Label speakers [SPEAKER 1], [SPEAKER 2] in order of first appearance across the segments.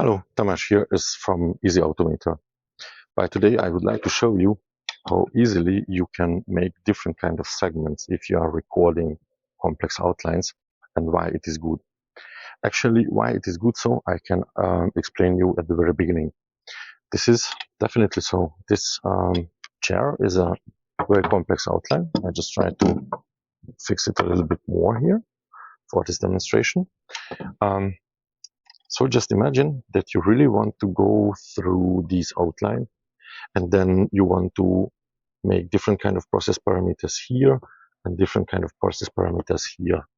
[SPEAKER 1] Hello, Tamas here is from Easy Automator. By today I would like to show you how easily you can make different kind of segments if you are recording complex outlines and why it is good. Actually, why it is good, so I can explain you at the very beginning. This is definitely so. This chair is a very complex outline. I just try to fix it a little bit more here for this demonstration. So just imagine that you really want to go through this outline and then you want to make different kind of process parameters here and different kind of process parameters here.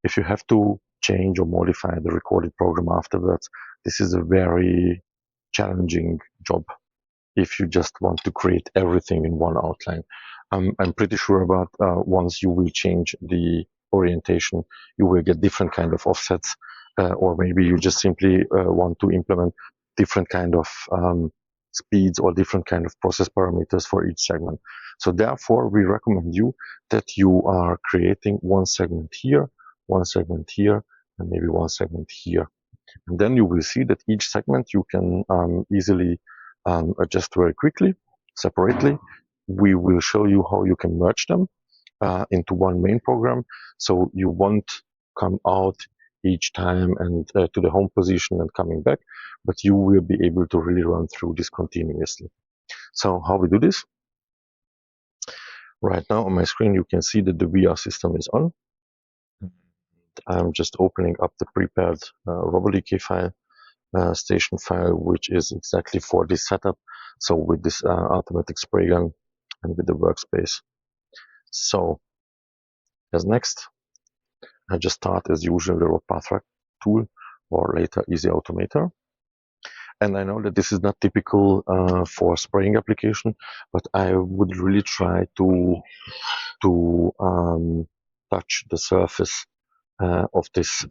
[SPEAKER 1] If you have to change or modify the recorded program afterwards, this is a very challenging job if you just want to create everything in one outline. I'm pretty sure about once you will change the orientation, you will get different kind of offsets, or maybe you just simply want to implement different kind of speeds or different kind of process parameters for each segment. So therefore, we recommend you that you are creating one segment here, and maybe one segment here. And then you will see that each segment you can easily adjust very quickly, separately. We will show you how you can merge them into one main program, so you won't come out each time and to the home position and coming back, but you will be able to really run through this continuously. So how we do this? Right now on my screen you can see that the VR system is on. I'm just opening up the prepared robotic file. Station file, which is exactly for this setup. So with this automatic spray gun and with the workspace. So as next, I just start as usual the robotic tool or later Easy Automator. And I know that this is not typical for spraying application, but I would really try to touch the surface of this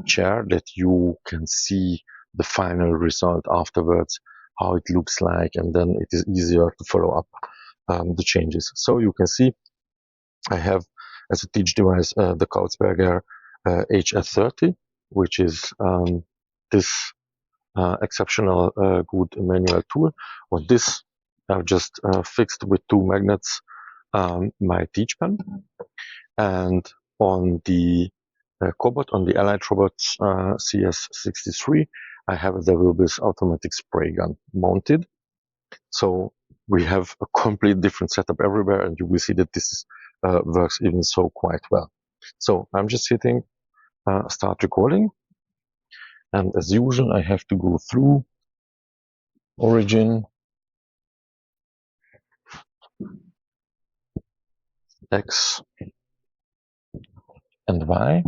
[SPEAKER 1] chair, that you can see the final result afterwards, how it looks like, and then it is easier to follow up the changes. So you can see I have as a teach device the Kautzberger HF30, which is this exceptional good manual tool. On this I've just fixed with two magnets my teach pen, and on the cobot, on the Allied Robots CS63, I have the Wilbus automatic spray gun mounted. So we have a complete different setup everywhere, and you will see that this works even so quite well. So I'm just hitting start recording, and as usual I have to go through origin, X and Y,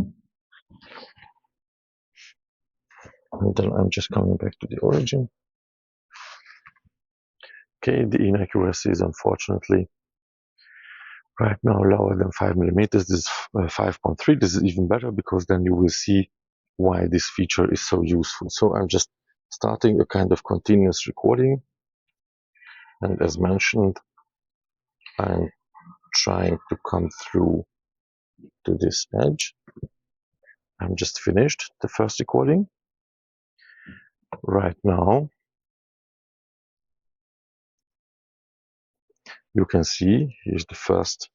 [SPEAKER 1] and then I'm just coming back to the origin. Okay, the inaccuracy is unfortunately right now lower than 5 millimeters. This is 5.3. This is even better because then you will see why this feature is so useful. So I'm just starting a kind of continuous recording, and as mentioned, I'm trying to come through to this edge. I'm just finished the first recording. Right now you can see here's the first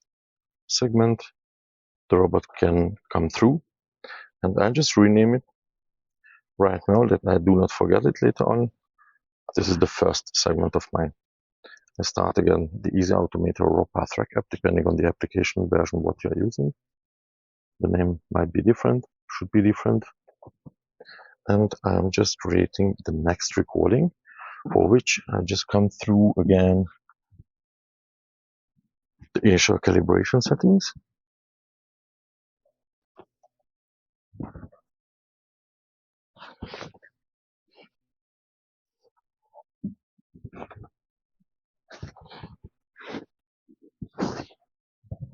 [SPEAKER 1] segment. The robot can come through, and I just rename it right now that I do not forget it later on. This is the first segment of mine. I start again the Easy Automator raw path track app, depending on the application version what you are using. The name might be different, should be different. And I'm just creating the next recording, for which I just come through again the initial calibration settings.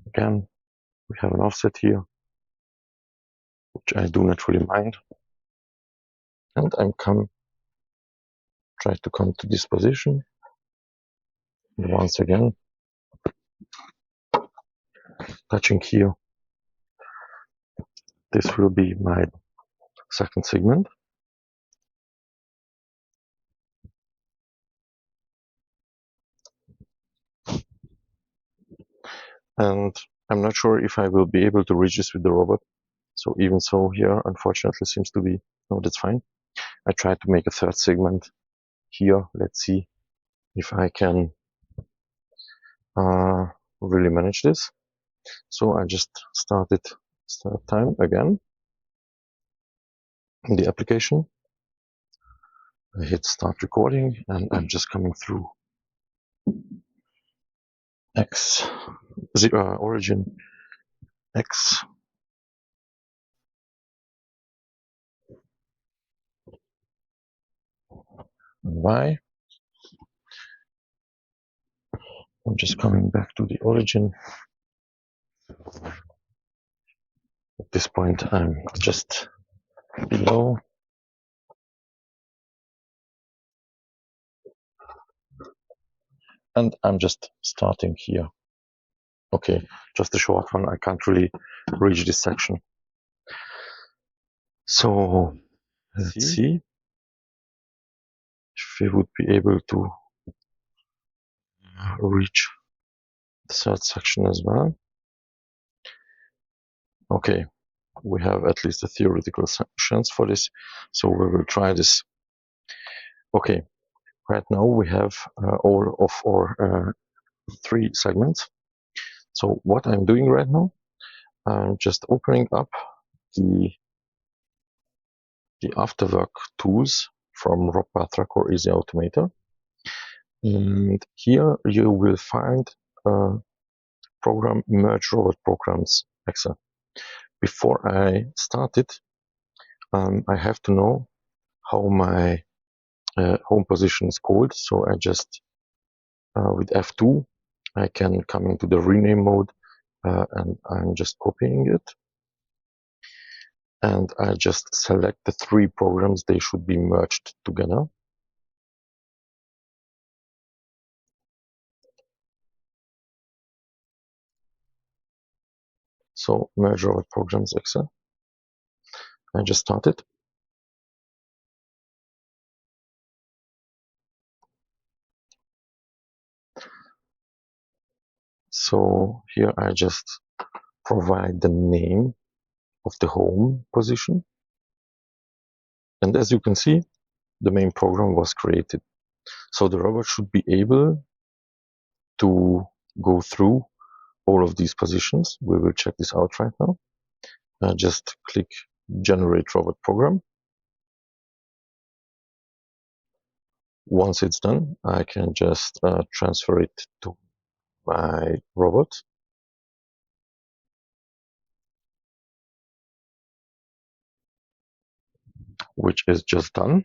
[SPEAKER 1] Again, we have an offset here, which I do not really mind. And I'm try to come to this position. And once again, touching here. This will be my second segment. And I'm not sure if I will be able to reach this with the robot. So even so here, unfortunately, seems to be, no, that's fine. I tried to make a third segment here. Let's see if I can really manage this. So I just start time again in the application. I hit start recording and I'm just coming through X, origin X, and Y. I'm just coming back to the origin. At this point, I'm just below. And I'm just starting here. Okay, just a short one. I can't really reach this section. So let's see if we would be able to reach the third section as well. Okay, we have at least a theoretical chance for this, so we will try this. Okay, right now we have all of our 3 segments. So what I'm doing right now, I'm just opening up the afterwork tools from RobotTrack or Easy Automator. And here you will find program merge robot programs Excel. Before I start it, I have to know how my home position is called. So I just, with F2, I can come into the rename mode and I'm just copying it. And I just select the 3 programs. They should be merged together. So merge robot programs Excel. I just started. So here I just provide the name of the home position. And as you can see, the main program was created. So the robot should be able to go through all of these positions. We will check this out right now. Just click generate robot program. Once it's done, I can just transfer it to my robot, which is just done.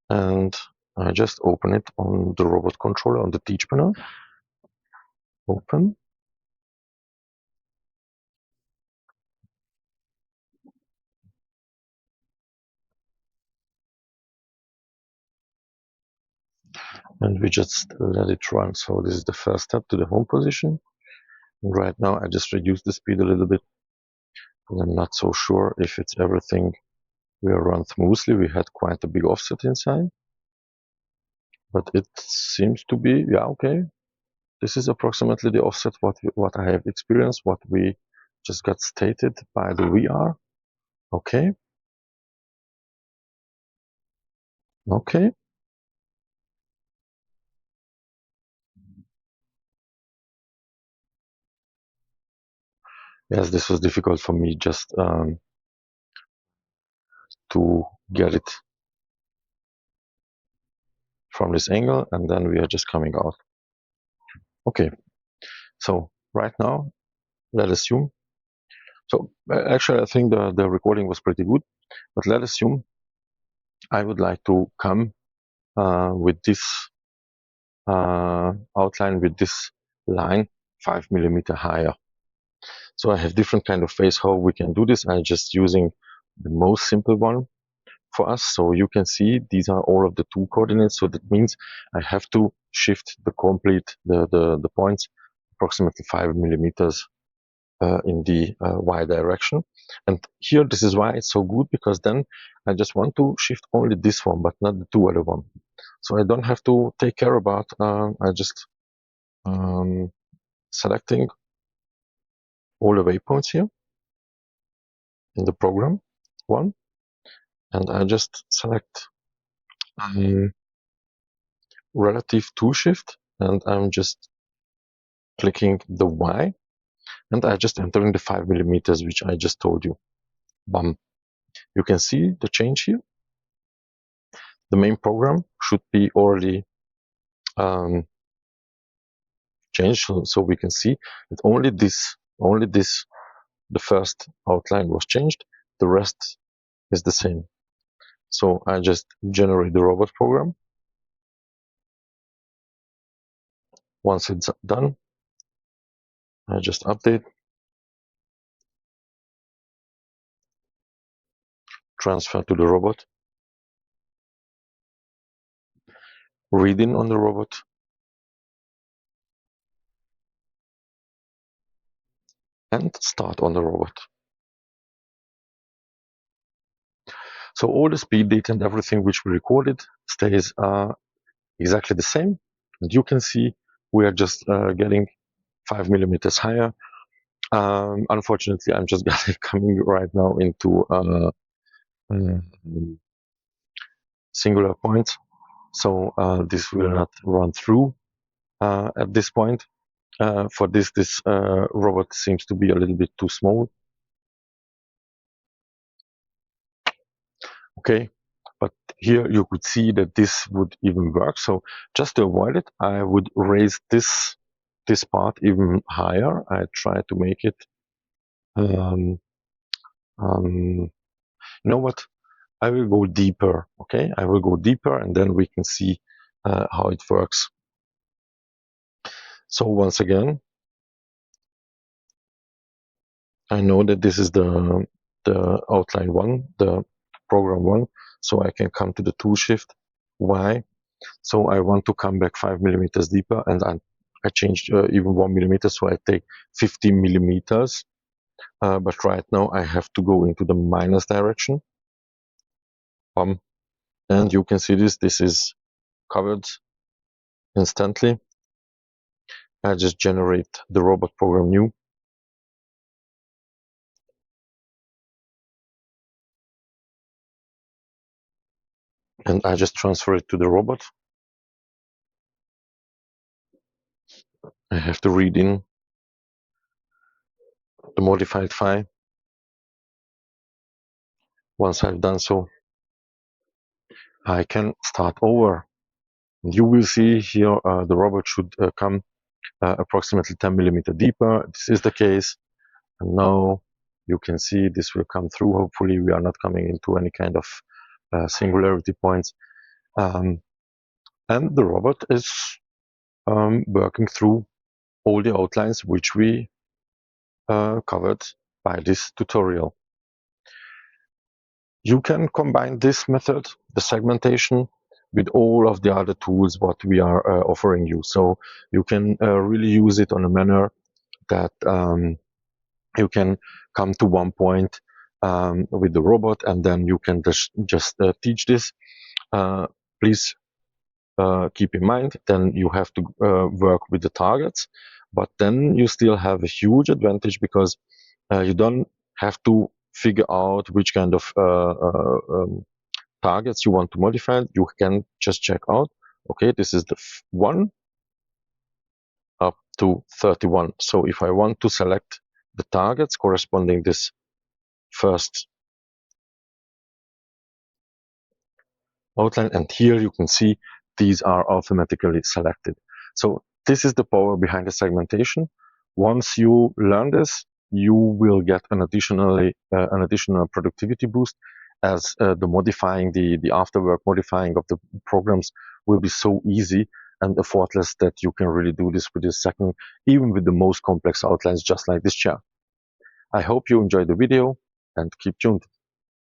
[SPEAKER 1] And I just open it on the robot controller on the teach panel. Open. And we just let it run. So this is the first step to the home position. And right now I just reduce the speed a little bit. And I'm not so sure if it's everything will run smoothly. We had quite a big offset inside. But it seems to be, yeah, okay. This is approximately the offset what I have experienced, what we just got stated by the VR. Okay. Okay. Yes, this was difficult for me just to get it from this angle, and then we are just coming out. Okay. So right now, let's assume. So actually, I think the recording was pretty good, but let's assume I would like to come with this outline with this line 5 mm higher. So I have different kind of ways how we can do this. I'm just using the most simple one for us. So you can see these are all of the 2 coordinates. So that means I have to shift the the points approximately 5 mm in the y direction. And here, this is why it's so good, because then I just want to shift only this one, but not the 2 other one. So I don't have to take care about, I just selecting all the waypoints here in the program one, and I just select relative to shift, and I'm just clicking the Y, and I just entering the 5 millimeters, which I just told you. Bam. You can see the change here. The main program should be already changed, so we can see that only this, the first outline was changed. The rest is the same. So I just generate the robot program. Once it's done, I just update, transfer to the robot, read in on the robot, and start on the robot. So all the speed data and everything which we recorded stays exactly the same. And you can see we are just getting 5 millimeters higher. Unfortunately, I'm just coming right now into singular points. So this will not run through at this point. For this robot seems to be a little bit too small. Okay, but here you could see that this would even work. So just to avoid it, I would raise this part even higher. I try to make it. You know what? I will go deeper. Okay, I will go deeper, and then we can see how it works. So once again, I know that this is the outline one, the program one. So I can come to the tool shift Y. So I want to come back 5 millimeters deeper, and I changed even 1 millimeter, so I take 15 millimeters. But right now I have to go into the minus direction. And you can see this is covered instantly. I just generate the robot program new. And I just transfer it to the robot. I have to read in the modified file. Once I've done so, I can start over. You will see here the robot should come approximately 10 millimeter deeper. This is the case. And now you can see this will come through. Hopefully we are not coming into any kind of singularity points. And the robot is working through all the outlines which we covered by this tutorial. You can combine this method, the segmentation, with all of the other tools what we are offering you. So you can really use it on a manner that you can come to one point with the robot, and then you can just teach this. Please keep in mind, then you have to work with the targets, but then you still have a huge advantage because you don't have to figure out which kind of targets you want to modify. You can just check out, okay, this is the 1 up to 31. So if I want to select the targets corresponding this first outline, and here you can see these are automatically selected. So this is the power behind the segmentation. Once you learn this, you will get an additional productivity boost, as the modifying, the afterwork modifying of the programs will be so easy and effortless that you can really do this with a second, even with the most complex outlines, just like this chair. I hope you enjoyed the video, and keep tuned.